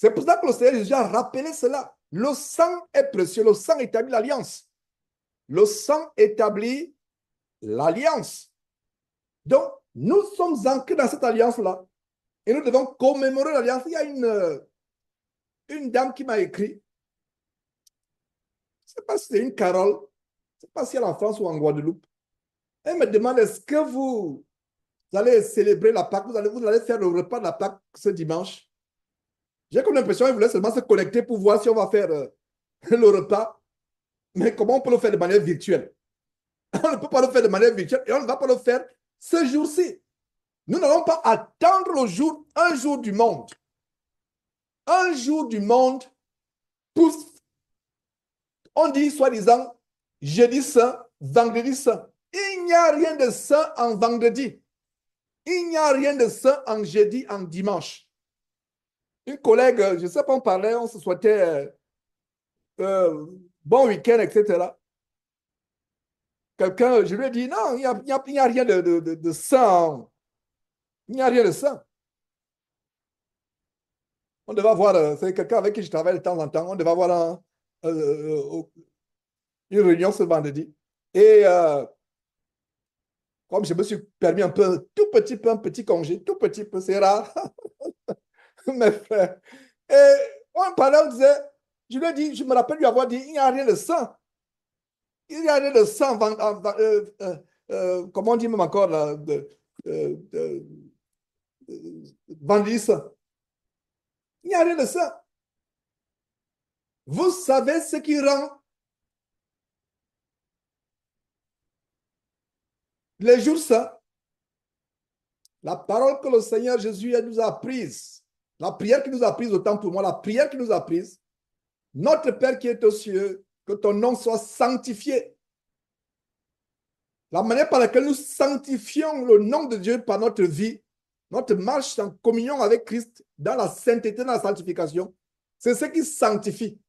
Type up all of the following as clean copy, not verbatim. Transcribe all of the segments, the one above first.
C'est pour ça que le Seigneur Jésus a rappelé cela. Le sang est précieux, le sang établit l'alliance. Le sang établit l'alliance. Donc, nous sommes ancrés dans cette alliance-là et nous devons commémorer l'alliance. Il y a une dame qui m'a écrit, je ne sais pas si c'est une Carole, je ne sais pas si elle est en France ou en Guadeloupe. Elle me demande, est-ce que vous allez célébrer la Pâque, vous allez faire le repas de la Pâque ce dimanche? J'ai comme l'impression qu'elle voulait seulement se connecter pour voir si on va faire le repas, mais comment on peut le faire de manière virtuelle? On ne peut pas le faire de manière virtuelle et on ne va pas le faire ce jour-ci. Nous n'allons pas attendre un jour du monde. Un jour du monde pour, on dit soi-disant, jeudi saint, vendredi saint. Il n'y a rien de saint en vendredi. Il n'y a rien de saint en jeudi, en dimanche. Une collègue, je ne sais pas, on parlait, on se souhaitait bon week-end, etc. Quelqu'un, je lui ai dit, non, il n'y a rien de saint. Il n'y a rien de saint. On devait avoir, c'est quelqu'un avec qui je travaille de temps en temps, on devait avoir une réunion ce vendredi. Et comme je me suis permis un petit congé, tout petit peu, c'est rare, mes frères. Et on parlait, on disait, je lui ai dit, je me rappelle lui avoir dit, il n'y a rien de saint. Il n'y a rien de saint, comment on dit même encore, là, vendredi saint. Il n'y a rien de ça. Vous savez ce qui rend les jours saints? La parole que le Seigneur Jésus nous a apprise, la prière qu'il nous a apprise, autant pour moi, la prière qu'il nous a apprise, notre Père qui est aux cieux, que ton nom soit sanctifié. La manière par laquelle nous sanctifions le nom de Dieu par notre vie, notre marche en communion avec Christ, dans la sainteté, dans la sanctification, c'est ce qui sanctifie.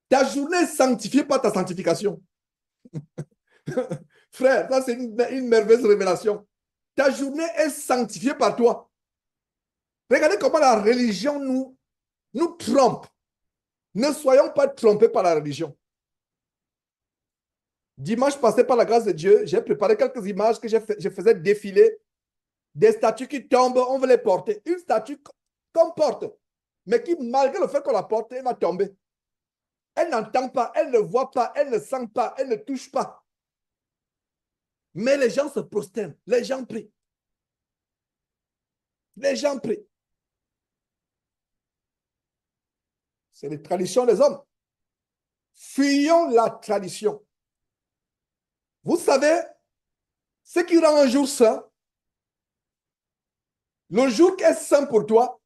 Ta journée est sanctifiée par ta sanctification. Frère, ça c'est une merveilleuse révélation. Ta journée est sanctifiée par toi. Regardez comment la religion nous trompe. Ne soyons pas trompés par la religion. Dimanche passé, par la grâce de Dieu, j'ai préparé quelques images que je faisais défiler. Des statues qui tombent, on veut les porter. Une statue qu'on porte, mais qui, malgré le fait qu'on la porte, elle va tomber. Elle n'entend pas, elle ne voit pas, elle ne sent pas, elle ne touche pas. Mais les gens se prosternent, les gens prient. Les gens prient. C'est les traditions des hommes. Fuyons la tradition. Vous savez, ce qui rend un jour saint, le jour qui est saint pour toi,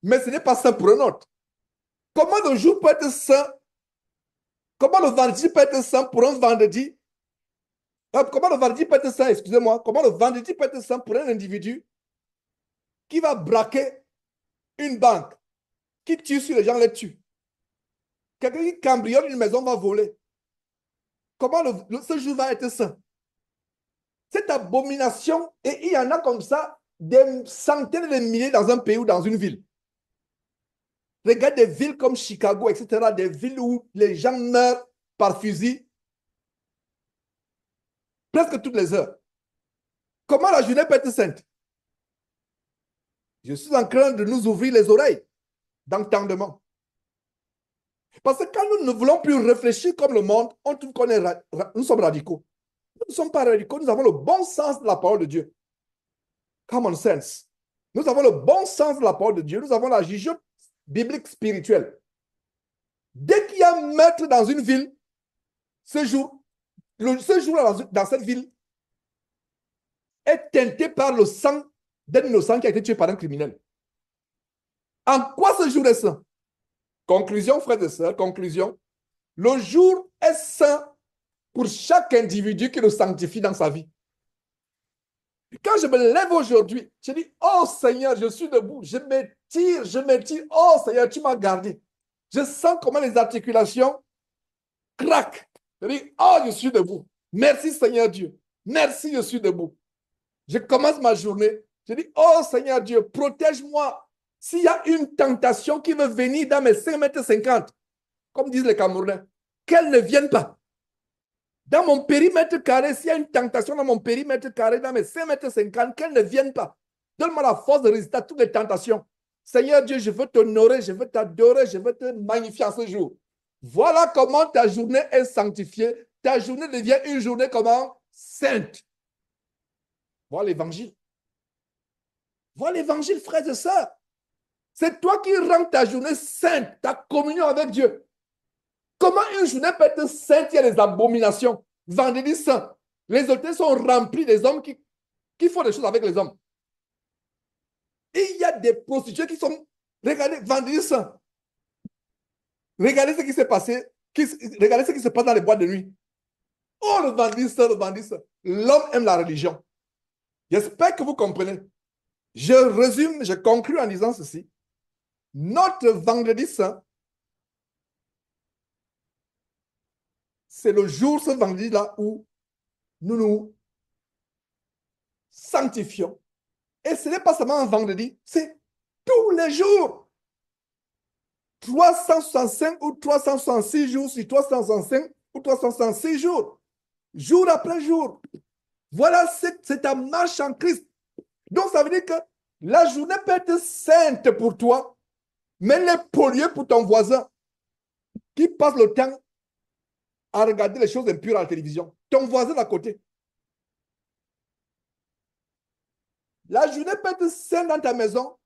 mais ce n'est pas saint pour un autre. Comment le jour peut être saint? Comment le vendredi peut être saint pour un vendredi? Comment le vendredi peut être saint, excusez-moi, comment le vendredi peut être saint pour un individu qui va braquer une banque, qui tue sur les gens, les tue. Quelqu'un qui cambriole une maison va voler. Comment ce jour va être saint? Cette abomination, et il y en a comme ça, des centaines de milliers dans un pays ou dans une ville. Regarde des villes comme Chicago, etc., des villes où les gens meurent par fusil presque toutes les heures. Comment la journée peut être sainte? Je suis en train de nous ouvrir les oreilles d'entendement. Parce que quand nous ne voulons plus réfléchir comme le monde, on trouve qu'on est nous sommes radicaux. Nous ne sommes pas radicaux, nous avons le bon sens de la parole de Dieu. Common sense. Nous avons le bon sens de la parole de Dieu. Nous avons la jugeote biblique spirituelle. Dès qu'il y a un meurtre dans une ville, ce jour-là dans cette ville est teinté par le sang d'un innocent qui a été tué par un criminel. En quoi ce jour est saint? Conclusion, frères et sœurs, conclusion. Le jour est saint pour chaque individu qui le sanctifie dans sa vie. Quand je me lève aujourd'hui, je dis, oh Seigneur, je suis debout, je m'étire, oh Seigneur, tu m'as gardé. Je sens comment les articulations craquent. Je dis, oh, je suis debout. Merci Seigneur Dieu. Merci, je suis debout. Je commence ma journée. Je dis, oh Seigneur Dieu, protège-moi S'il y a une tentation qui veut venir dans mes 5,50 m, comme disent les Camerounais, qu'elle ne vienne pas. Dans mon périmètre carré, s'il y a une tentation dans mon périmètre carré, dans mes 5,50 m, qu'elle ne vienne pas. Donne-moi la force de résister à toutes les tentations. Seigneur Dieu, je veux t'honorer, je veux t'adorer, je veux te magnifier en ce jour. Voilà comment ta journée est sanctifiée. Ta journée devient une journée comment? Sainte. Voilà l'évangile. Voilà l'évangile, frères et sœurs. C'est toi qui rends ta journée sainte, ta communion avec Dieu. Comment une journée peut être sainte? Il y a des abominations. Vendredi saint, les hôtels sont remplis des hommes qui font des choses avec les hommes. Et il y a des prostituées qui sont... Regardez, vendredi saint. Regardez ce qui s'est passé. Regardez ce qui se passe dans les boîtes de nuit. Oh, le vendredi saint, le vendredi saint. L'homme aime la religion. J'espère que vous comprenez. Je résume, je conclue en disant ceci. Notre vendredi saint, c'est le jour, ce vendredi-là, où nous nous sanctifions. Et ce n'est pas seulement un vendredi, c'est tous les jours. 365 ou 366 jours sur 365 ou 366 jours. Jour après jour. Voilà, c'est ta marche en Christ. Donc, ça veut dire que la journée peut être sainte pour toi, mais elle est polluée pour ton voisin qui passe le temps à regarder les choses impures à la télévision. Ton voisin d'à côté. La journée peut être sainte dans ta maison,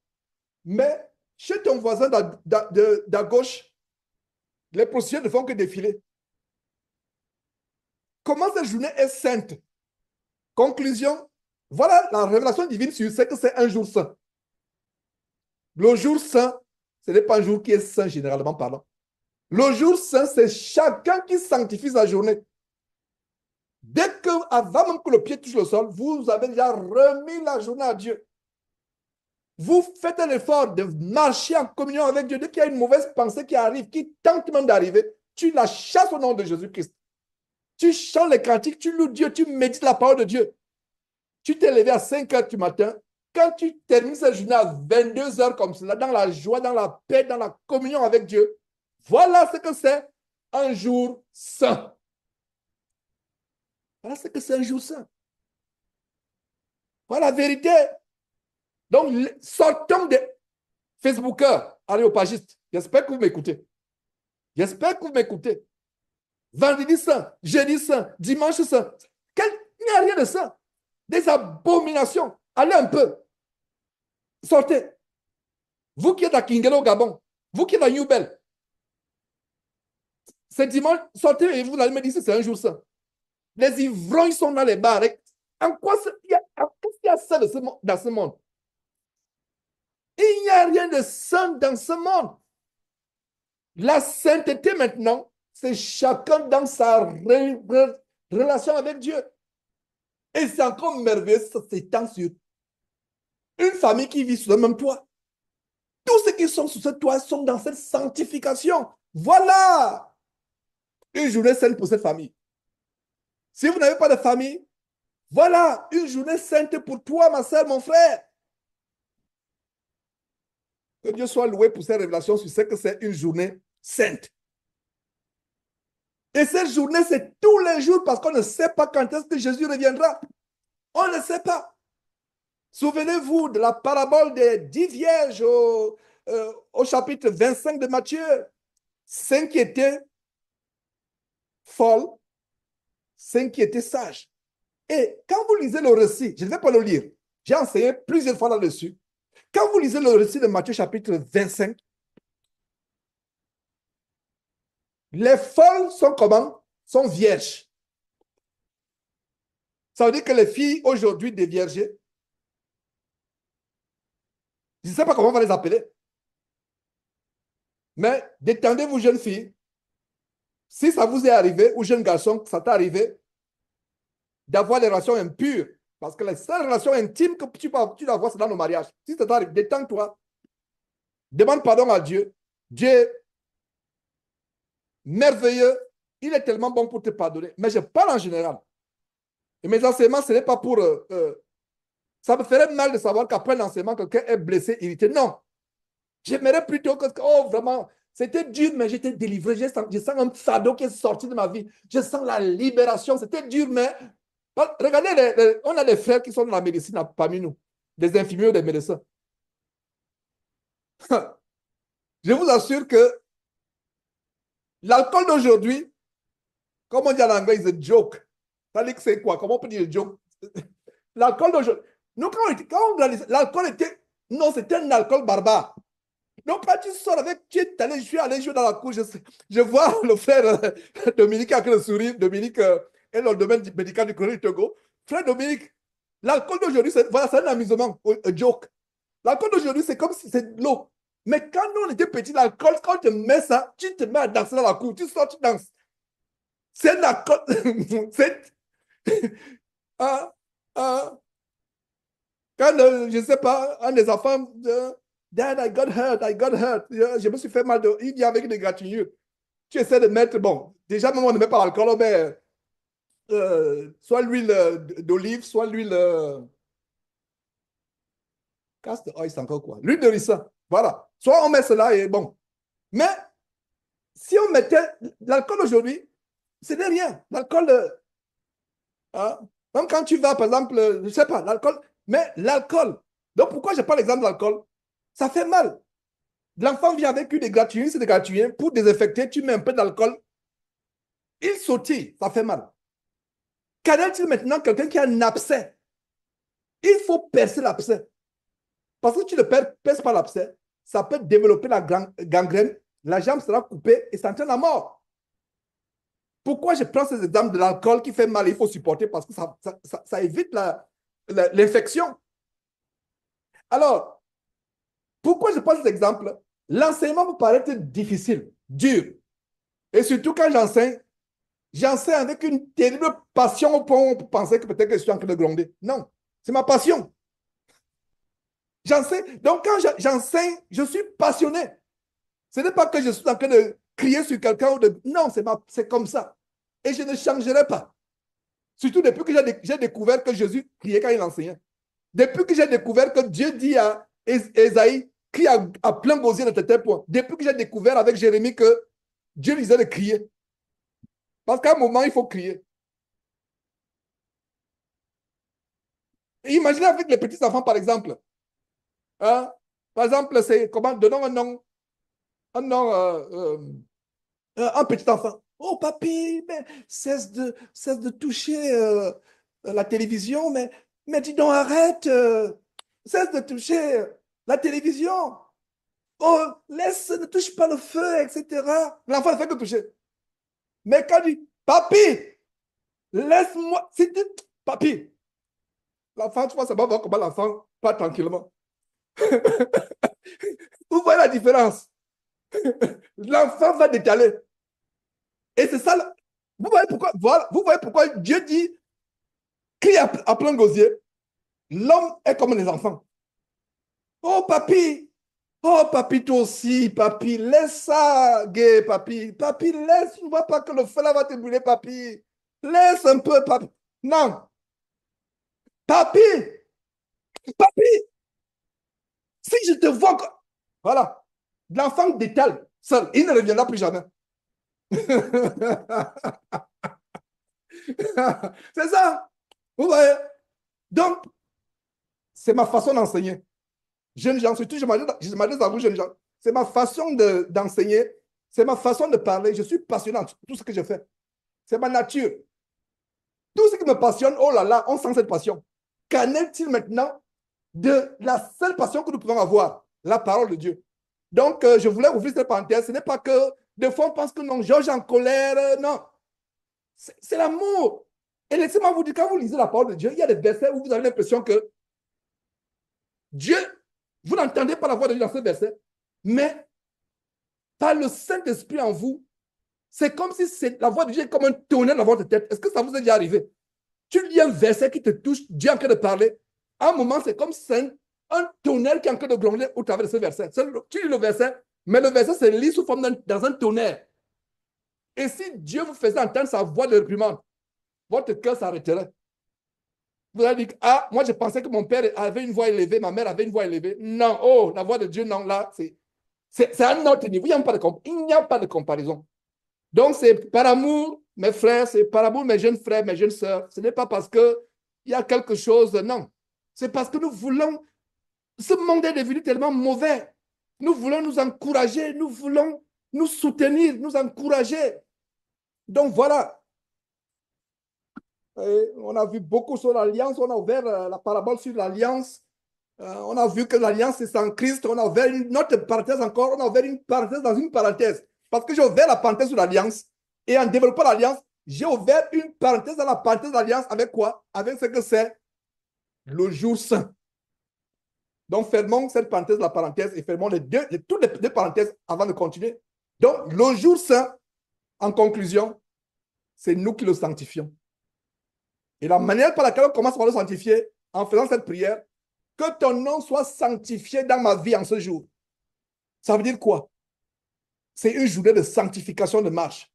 mais chez ton voisin d'à gauche, les prostituées ne font que défiler. Comment cette journée est sainte? Conclusion, voilà la révélation divine sur c'est que c'est un jour saint. Le jour saint, ce n'est pas un jour qui est saint généralement parlant. Le jour saint, c'est chacun qui sanctifie sa journée. Dès que, avant même que le pied touche le sol, vous avez déjà remis la journée à Dieu. Vous faites un effort de marcher en communion avec Dieu. Dès qu'il y a une mauvaise pensée qui arrive, qui tente même d'arriver, tu la chasses au nom de Jésus-Christ. Tu chantes les cantiques, tu loues Dieu, tu médites la parole de Dieu. Tu t'es levé à 5 heures du matin. Quand tu termines cette journée à 22 heures comme cela, dans la joie, dans la paix, dans la communion avec Dieu, voilà ce que c'est un jour saint. Voilà ce que c'est un jour saint. Voilà la vérité. Donc, sortons des Facebookers, aréopagistes. J'espère que vous m'écoutez. J'espère que vous m'écoutez. Vendredi saint, jeudi saint, dimanche saint. Il n'y a rien de ça. Des abominations. Allez un peu. Sortez. Vous qui êtes à Kingelo, au Gabon, vous qui êtes à Newbel, c'est dimanche, sortez et vous allez me dire que c'est un jour saint. Les ivrognes sont dans les bars. Qu'est-ce qu'il y a ça dans ce monde? Il n'y a rien de saint dans ce monde. La sainteté maintenant, c'est chacun dans sa relation avec Dieu. Et c'est encore merveilleux, ça s'étend sur une famille qui vit sous le même toit. Tous ceux qui sont sous ce toit sont dans cette sanctification. Voilà une journée sainte pour cette famille. Si vous n'avez pas de famille, voilà une journée sainte pour toi, ma soeur, mon frère. Que Dieu soit loué pour ces révélations sur ce que c'est une journée sainte. Et cette journée, c'est tous les jours parce qu'on ne sait pas quand est-ce que Jésus reviendra. On ne sait pas. Souvenez-vous de la parabole des 10 vierges au chapitre 25 de Matthieu. 5 qui étaient folles, 5 qui étaient sages. Et quand vous lisez le récit, je ne vais pas le lire, j'ai enseigné plusieurs fois là-dessus. Quand vous lisez le récit de Matthieu chapitre 25, les folles sont comment? Sont vierges. Ça veut dire que les filles aujourd'hui déviergées, je ne sais pas comment on va les appeler, mais détendez-vous, jeunes filles. Si ça vous est arrivé, ou jeunes garçons, ça t'est arrivé, d'avoir des relations impures, parce que les seules relations intimes que tu dois avoir, c'est dans nos mariages. Si ça t'arrive, détends-toi. Demande pardon à Dieu. Dieu, merveilleux, il est tellement bon pour te pardonner. Mais je parle en général. Et mes enseignements, ce n'est pas pour... ça me ferait mal de savoir qu'après l'enseignement, quelqu'un est blessé, irrité. Non. J'aimerais plutôt que, oh, vraiment, c'était dur, mais j'étais délivré. Je sens un fardeau qui est sorti de ma vie. Je sens la libération. C'était dur, mais regardez, on a des frères qui sont dans la médecine parmi nous, des infirmiers ou des médecins. Je vous assure que l'alcool d'aujourd'hui, comme on dit en anglais, is a joke. Ça dit que c'est quoi? Comment on peut dire joke? L'alcool d'aujourd'hui. Nous, quand on réalise, l'alcool était. Non, c'était un alcool barbare. Donc, quand tu sors avec, je suis allé jouer dans la cour, je vois le frère Dominique avec le sourire. Dominique est dans le domaine médical du Congo du Togo. Frère Dominique, l'alcool d'aujourd'hui, voilà, c'est un amusement, un joke. L'alcool d'aujourd'hui, c'est comme si c'est de l'eau. Mais quand nous, on était petits, l'alcool, quand tu mets ça, tu te mets à danser dans la cour, tu sors, tu danses. C'est un alcool. C'est. Ah, ah, quand, je ne sais pas, un des enfants, Dad, I got hurt, I got hurt. Je me suis fait mal. Il vient avec des gratignures. Tu essaies de mettre, bon, déjà, même on ne met pas l'alcool, mais soit l'huile d'olive, soit l'huile. Castor oil, c'est encore quoi? L'huile de ricin. Voilà. Soit on met cela et bon. Mais si on mettait l'alcool aujourd'hui, ce n'est rien. L'alcool, hein, même quand tu vas, par exemple, je ne sais pas, l'alcool, mais l'alcool. Donc pourquoi je prends l'exemple de l'alcool? Ça fait mal. L'enfant vient avec une égratignure, c'est égratignure. Pour désinfecter, tu mets un peu d'alcool. Il sautille, ça fait mal. Qu'en est-il maintenant quelqu'un qui a un abcès? Il faut percer l'abcès. Parce que tu ne perces pas l'abcès, ça peut développer la gangrène, la jambe sera coupée et ça entraîne la mort. Pourquoi je prends ces exemples de l'alcool qui fait mal, il faut supporter parce que ça évite l'infection. Alors, pourquoi je prends cet exemple? L'enseignement peut paraître difficile, dur. Et surtout quand j'enseigne avec une terrible passion au point où on peut penser que peut-être que je suis en train de gronder. Non, c'est ma passion. J'enseigne. Donc quand j'enseigne, je suis passionné. Ce n'est pas que je suis en train de crier sur quelqu'un ou de. Non, c'est comme ça. Et je ne changerai pas. Surtout depuis que j'ai découvert que Jésus criait quand il enseignait. Depuis que j'ai découvert que Dieu dit à Esaïe, crie à plein gosier de tes points. Depuis que j'ai découvert avec Jérémie que Dieu disait de crier. Parce qu'à un moment, il faut crier. Et imaginez avec les petits enfants, par exemple. Hein? Par exemple, c'est comment, donnons un nom, un petit enfant. Oh, papy, mais cesse de toucher la télévision, mais dis donc, arrête, cesse de toucher la télévision. Oh, laisse, ne touche pas le feu, etc. L'enfant ne fait que toucher. Mais quand il dit, papy, laisse-moi, papy, l'enfant, tu vois, ça va voir comment l'enfant part tranquillement. Vous voyez la différence? L'enfant va détaler. Et c'est ça. Vous voyez pourquoi, voilà, vous voyez pourquoi Dieu dit, crie à plein gosier, l'homme est comme les enfants. Oh, papy, oh, papy, toi aussi, papy, laisse ça, gay, papy. Papy, laisse, tu ne vois pas que le feu là va te brûler, papy. Laisse un peu, papy. Non. Papy, papy, si je te vois. Voilà. L'enfant détale seul. Il ne reviendra plus jamais. C'est ça. Vous voyez? Donc, c'est ma façon d'enseigner. Jeunes gens, surtout, je m'adresse à vous, jeunes gens. C'est ma façon d'enseigner. C'est ma façon de parler. Je suis passionné de tout ce que je fais. C'est ma nature. Tout ce qui me passionne, oh là là, on sent cette passion. Qu'en est-il maintenant de la seule passion que nous pouvons avoir? La parole de Dieu. Donc, je voulais ouvrir cette parenthèse. Ce n'est pas que, des fois, on pense que non, Georges en colère. Non. C'est l'amour. Et laissez-moi vous dire, quand vous lisez la parole de Dieu, il y a des versets où vous avez l'impression que Dieu, vous n'entendez pas la voix de Dieu dans ce verset, mais par le Saint-Esprit en vous, c'est comme si la voix de Dieu est comme un tonnerre dans votre tête. Est-ce que ça vous est déjà arrivé? Tu lis un verset qui te touche, Dieu est en train de parler. À un moment, c'est comme si c'est un tonnerre qui est en train de gronder au travers de ce verset. Tu lis le verset, mais le verset se lit sous forme dans un tonnerre. Et si Dieu vous faisait entendre sa voix de réprimande, votre cœur s'arrêterait. Vous allez dire, ah, moi je pensais que mon père avait une voix élevée, ma mère avait une voix élevée. Non, oh, la voix de Dieu, non, là, c'est C'est un autre niveau. Il n'y a pas de comparaison. Donc, c'est par amour, mes frères, c'est par amour, mes jeunes frères, mes jeunes sœurs. Ce n'est pas parce qu'il y a quelque chose, non. C'est parce que nous voulons, ce monde est devenu tellement mauvais. Nous voulons nous encourager, nous voulons nous soutenir, nous encourager. Donc, voilà. Et on a vu beaucoup sur l'alliance, on a ouvert la parabole sur l'alliance. On a vu que l'alliance est sans Christ. On a ouvert une autre parenthèse encore. On a ouvert une parenthèse dans une parenthèse. Parce que j'ai ouvert la parenthèse sur l'alliance. Et en développant l'alliance, j'ai ouvert une parenthèse dans la parenthèse de l'alliance avec quoi? Avec ce que c'est le jour saint. Donc, fermons cette parenthèse de la parenthèse et fermons toutes les deux parenthèses avant de continuer. Donc, le jour saint, en conclusion, c'est nous qui le sanctifions. Et la manière par laquelle on commence par le sanctifier, en faisant cette prière, que ton nom soit sanctifié dans ma vie en ce jour. Ça veut dire quoi? C'est une journée de sanctification de marche.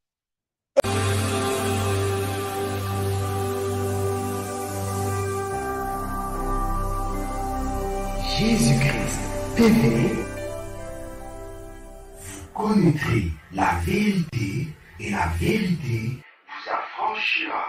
Jésus-Christ TV, vous connaîtrez la vérité et la vérité vous affranchira.